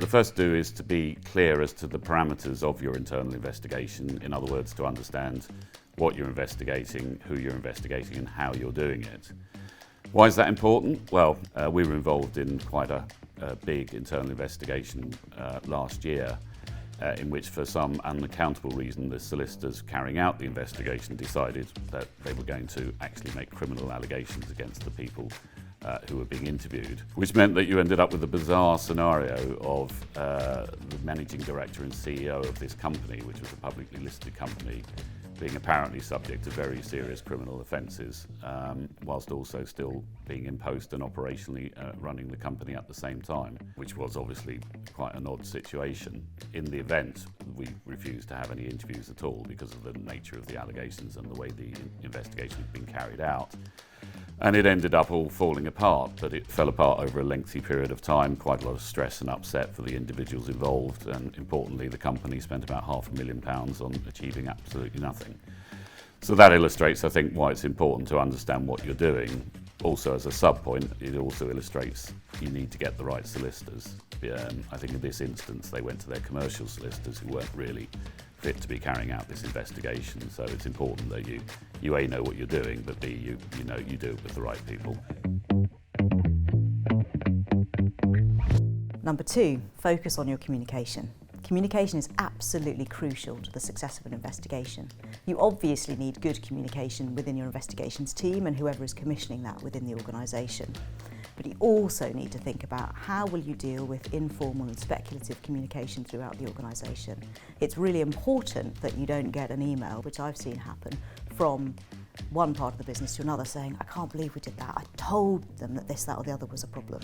the first do is to be clear as to the parameters of your internal investigation. In other words, to understand what you're investigating, who you're investigating, and how you're doing it. Why is that important? Well, we were involved in quite a big internal investigation last year, in which for some unaccountable reason the solicitors carrying out the investigation decided that they were going to actually make criminal allegations against the people who were being interviewed, which meant that you ended up with a bizarre scenario of the managing director and CEO of this company, which was a publicly listed company, being apparently subject to very serious criminal offences, whilst also still being in post and operationally running the company at the same time, which was obviously quite an odd situation. In the event, we refused to have any interviews at all because of the nature of the allegations and the way the investigation had been carried out. And it ended up all falling apart, but it fell apart over a lengthy period of time, quite a lot of stress and upset for the individuals involved, and importantly the company spent about £500,000 on achieving absolutely nothing. So that illustrates, I think, why it's important to understand what you're doing. Also, as a sub-point, it also illustrates you need to get the right solicitors. I think in this instance they went to their commercial solicitors who weren't really fit to be carrying out this investigation, so it's important that you A, know what you're doing, but B, you know you do it with the right people. Number 2, focus on your communication. Communication is absolutely crucial to the success of an investigation. You obviously need good communication within your investigations team and whoever is commissioning that within the organisation. But you also need to think about how will you deal with informal and speculative communication throughout the organisation. It's really important that you don't get an email, which I've seen happen, from one part of the business to another saying, I can't believe we did that, I told them that this, that or the other was a problem.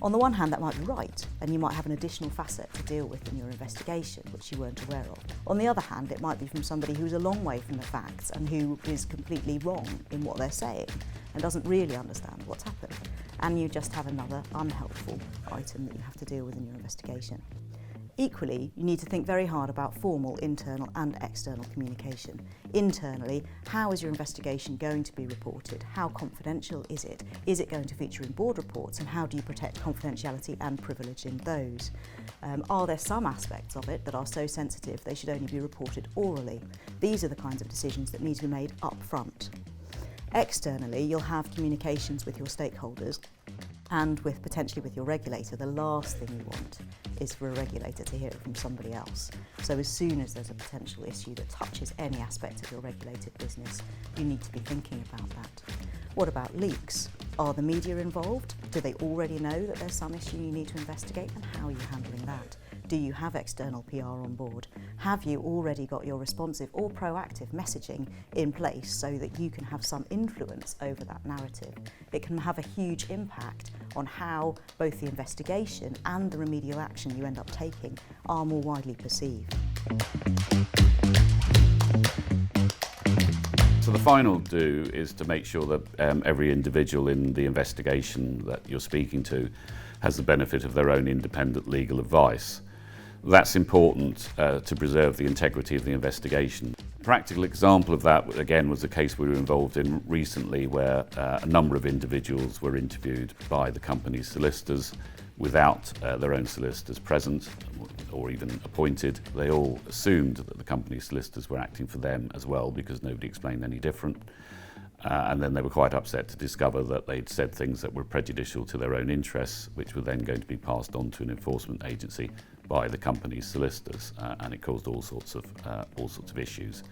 On the one hand, that might be right, and you might have an additional facet to deal with in your investigation, which you weren't aware of. On the other hand, it might be from somebody who's a long way from the facts and who is completely wrong in what they're saying and doesn't really understand what's happened. And you just have another unhelpful item that you have to deal with in your investigation. Equally, you need to think very hard about formal, internal and external communication. Internally, how is your investigation going to be reported? How confidential is it? Is it going to feature in board reports, and how do you protect confidentiality and privilege in those? Are there some aspects of it that are so sensitive they should only be reported orally? These are the kinds of decisions that need to be made up front. Externally, you'll have communications with your stakeholders and potentially with your regulator. The last thing you want is for a regulator to hear it from somebody else. So as soon as there's a potential issue that touches any aspect of your regulated business, you need to be thinking about that. What about leaks? Are the media involved? Do they already know that there's some issue you need to investigate, and how are you handling that? Do you have external PR on board? Have you already got your responsive or proactive messaging in place so that you can have some influence over that narrative? It can have a huge impact on how both the investigation and the remedial action you end up taking are more widely perceived. So the final do is to make sure that every individual in the investigation that you're speaking to has the benefit of their own independent legal advice. That's important to preserve the integrity of the investigation. A practical example of that, again, was a case we were involved in recently where a number of individuals were interviewed by the company's solicitors without their own solicitors present or even appointed. They all assumed that the company's solicitors were acting for them as well because nobody explained any different. And then they were quite upset to discover that they'd said things that were prejudicial to their own interests, which were then going to be passed on to an enforcement agency by the company's solicitors, and it caused all sorts of issues.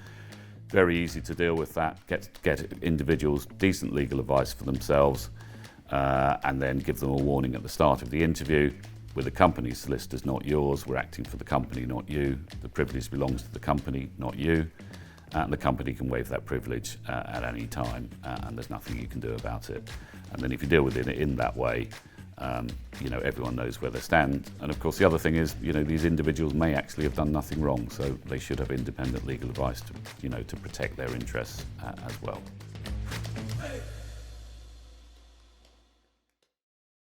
Very easy to deal with that. Get individuals decent legal advice for themselves, and then give them a warning at the start of the interview. With the company's solicitors, not yours. We're acting for the company, not you. The privilege belongs to the company, not you. And the company can waive that privilege at any time, and there's nothing you can do about it. And then if you deal with it in that way, everyone knows where they stand. And of course, the other thing is, these individuals may actually have done nothing wrong, so they should have independent legal advice to protect their interests as well.